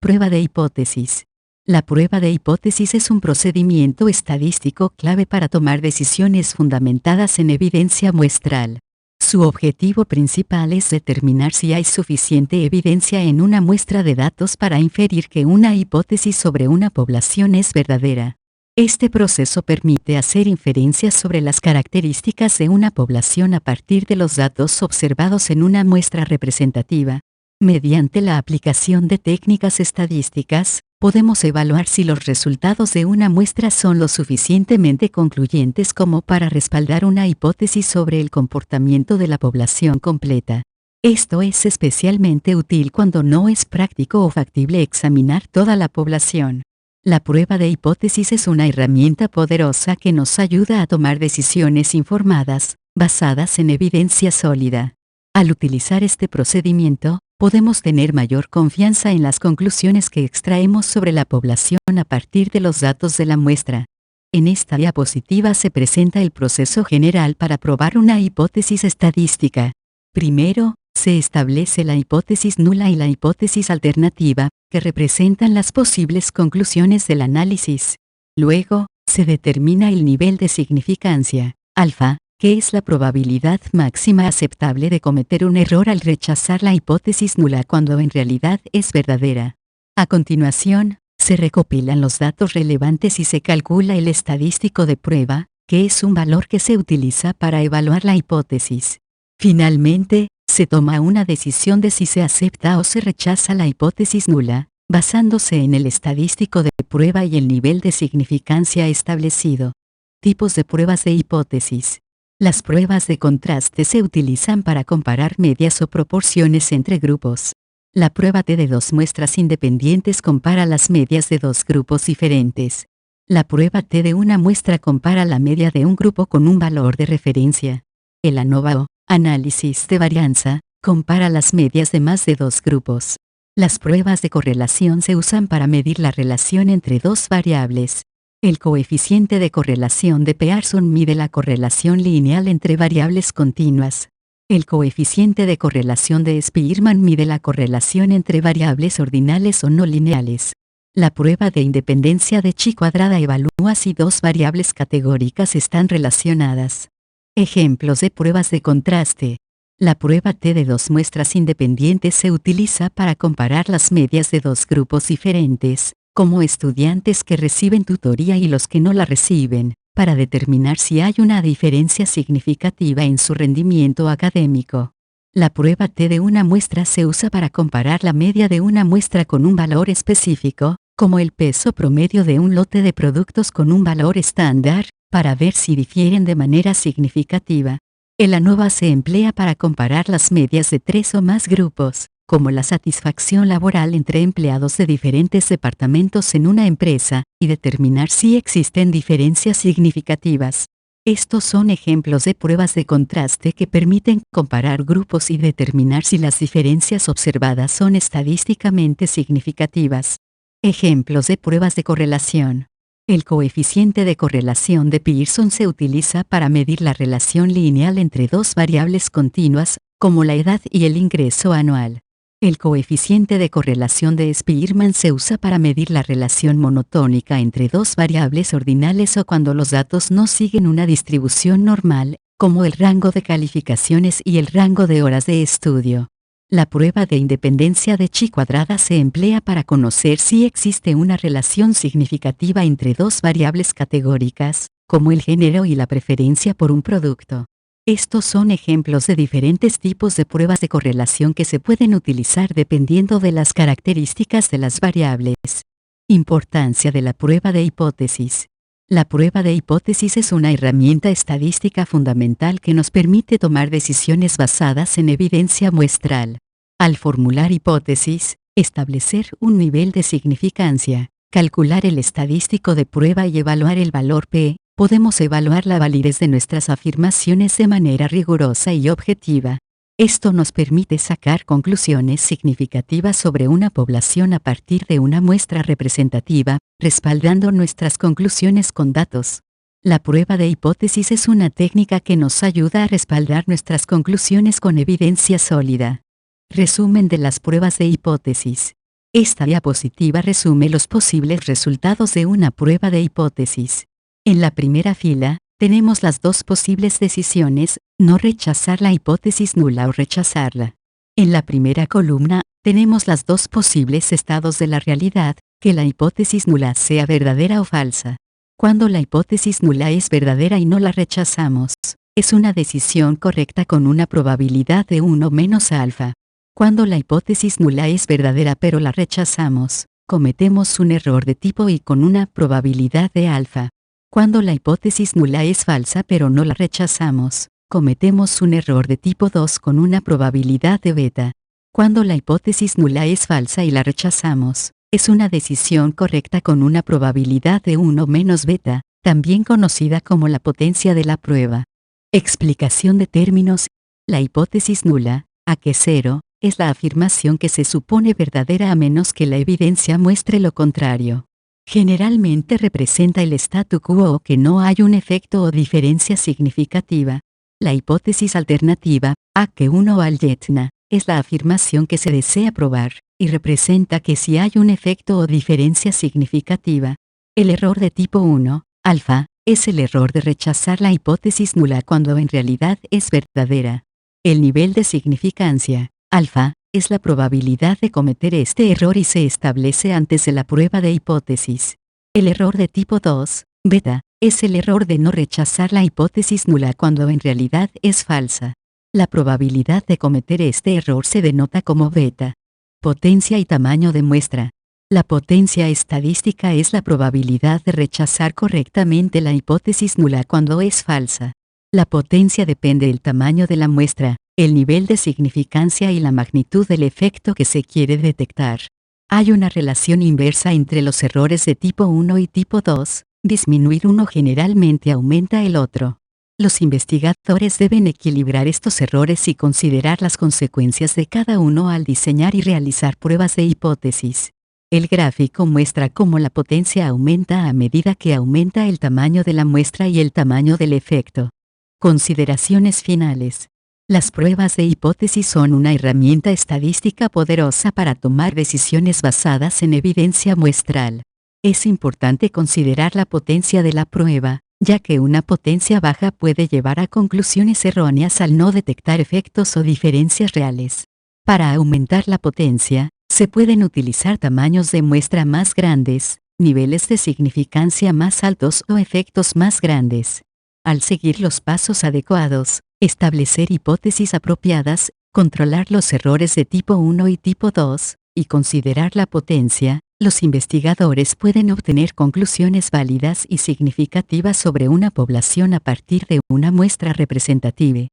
Prueba de hipótesis. La prueba de hipótesis es un procedimiento estadístico clave para tomar decisiones fundamentadas en evidencia muestral. Su objetivo principal es determinar si hay suficiente evidencia en una muestra de datos para inferir que una hipótesis sobre una población es verdadera. Este proceso permite hacer inferencias sobre las características de una población a partir de los datos observados en una muestra representativa. Mediante la aplicación de técnicas estadísticas, podemos evaluar si los resultados de una muestra son lo suficientemente concluyentes como para respaldar una hipótesis sobre el comportamiento de la población completa. Esto es especialmente útil cuando no es práctico o factible examinar toda la población. La prueba de hipótesis es una herramienta poderosa que nos ayuda a tomar decisiones informadas, basadas en evidencia sólida. Al utilizar este procedimiento, podemos tener mayor confianza en las conclusiones que extraemos sobre la población a partir de los datos de la muestra. En esta diapositiva se presenta el proceso general para probar una hipótesis estadística. Primero, se establece la hipótesis nula y la hipótesis alternativa, que representan las posibles conclusiones del análisis. Luego, se determina el nivel de significancia, alfa, que es la probabilidad máxima aceptable de cometer un error al rechazar la hipótesis nula cuando en realidad es verdadera. A continuación, se recopilan los datos relevantes y se calcula el estadístico de prueba, que es un valor que se utiliza para evaluar la hipótesis. Finalmente, se toma una decisión de si se acepta o se rechaza la hipótesis nula, basándose en el estadístico de prueba y el nivel de significancia establecido. Tipos de pruebas de hipótesis. Las pruebas de contraste se utilizan para comparar medias o proporciones entre grupos. La prueba T de dos muestras independientes compara las medias de dos grupos diferentes. La prueba T de una muestra compara la media de un grupo con un valor de referencia. El ANOVA o análisis de varianza compara las medias de más de dos grupos. Las pruebas de correlación se usan para medir la relación entre dos variables. El coeficiente de correlación de Pearson mide la correlación lineal entre variables continuas. El coeficiente de correlación de Spearman mide la correlación entre variables ordinales o no lineales. La prueba de independencia de chi cuadrada evalúa si dos variables categóricas están relacionadas. Ejemplos de pruebas de contraste. La prueba T de dos muestras independientes se utiliza para comparar las medias de dos grupos diferentes, como estudiantes que reciben tutoría y los que no la reciben, para determinar si hay una diferencia significativa en su rendimiento académico. La prueba T de una muestra se usa para comparar la media de una muestra con un valor específico, como el peso promedio de un lote de productos con un valor estándar, para ver si difieren de manera significativa. El ANOVA se emplea para comparar las medias de tres o más grupos, como la satisfacción laboral entre empleados de diferentes departamentos en una empresa, y determinar si existen diferencias significativas. Estos son ejemplos de pruebas de contraste que permiten comparar grupos y determinar si las diferencias observadas son estadísticamente significativas. Ejemplos de pruebas de correlación. El coeficiente de correlación de Pearson se utiliza para medir la relación lineal entre dos variables continuas, como la edad y el ingreso anual. El coeficiente de correlación de Spearman se usa para medir la relación monotónica entre dos variables ordinales o cuando los datos no siguen una distribución normal, como el rango de calificaciones y el rango de horas de estudio. La prueba de independencia de chi cuadrada se emplea para conocer si existe una relación significativa entre dos variables categóricas, como el género y la preferencia por un producto. Estos son ejemplos de diferentes tipos de pruebas de correlación que se pueden utilizar dependiendo de las características de las variables. Importancia de la prueba de hipótesis. La prueba de hipótesis es una herramienta estadística fundamental que nos permite tomar decisiones basadas en evidencia muestral. Al formular hipótesis, establecer un nivel de significancia, calcular el estadístico de prueba y evaluar el valor P, podemos evaluar la validez de nuestras afirmaciones de manera rigurosa y objetiva. Esto nos permite sacar conclusiones significativas sobre una población a partir de una muestra representativa, respaldando nuestras conclusiones con datos. La prueba de hipótesis es una técnica que nos ayuda a respaldar nuestras conclusiones con evidencia sólida. Resumen de las pruebas de hipótesis. Esta diapositiva resume los posibles resultados de una prueba de hipótesis. En la primera fila, tenemos las dos posibles decisiones, no rechazar la hipótesis nula o rechazarla. En la primera columna, tenemos las dos posibles estados de la realidad, que la hipótesis nula sea verdadera o falsa. Cuando la hipótesis nula es verdadera y no la rechazamos, es una decisión correcta con una probabilidad de 1 menos alfa. Cuando la hipótesis nula es verdadera pero la rechazamos, cometemos un error de tipo y con una probabilidad de alfa. Cuando la hipótesis nula es falsa pero no la rechazamos, cometemos un error de tipo 2 con una probabilidad de beta. Cuando la hipótesis nula es falsa y la rechazamos, es una decisión correcta con una probabilidad de 1 menos beta, también conocida como la potencia de la prueba. Explicación de términos. La hipótesis nula, a que 0, es la afirmación que se supone verdadera a menos que la evidencia muestre lo contrario. Generalmente representa el statu quo o que no hay un efecto o diferencia significativa. La hipótesis alternativa, a que 1 al yetna, es la afirmación que se desea probar, y representa que si hay un efecto o diferencia significativa. El error de tipo 1, alfa, es el error de rechazar la hipótesis nula cuando en realidad es verdadera. El nivel de significancia, alfa, es la probabilidad de cometer este error y se establece antes de la prueba de hipótesis. El error de tipo 2, beta, es el error de no rechazar la hipótesis nula cuando en realidad es falsa. La probabilidad de cometer este error se denota como beta. Potencia y tamaño de muestra. La potencia estadística es la probabilidad de rechazar correctamente la hipótesis nula cuando es falsa. La potencia depende del tamaño de la muestra, el nivel de significancia y la magnitud del efecto que se quiere detectar. Hay una relación inversa entre los errores de tipo 1 y tipo 2, disminuir uno generalmente aumenta el otro. Los investigadores deben equilibrar estos errores y considerar las consecuencias de cada uno al diseñar y realizar pruebas de hipótesis. El gráfico muestra cómo la potencia aumenta a medida que aumenta el tamaño de la muestra y el tamaño del efecto. Consideraciones finales. Las pruebas de hipótesis son una herramienta estadística poderosa para tomar decisiones basadas en evidencia muestral. Es importante considerar la potencia de la prueba, ya que una potencia baja puede llevar a conclusiones erróneas al no detectar efectos o diferencias reales. Para aumentar la potencia, se pueden utilizar tamaños de muestra más grandes, niveles de significancia más altos o efectos más grandes. Al seguir los pasos adecuados, establecer hipótesis apropiadas, controlar los errores de tipo 1 y tipo 2, y considerar la potencia, los investigadores pueden obtener conclusiones válidas y significativas sobre una población a partir de una muestra representativa.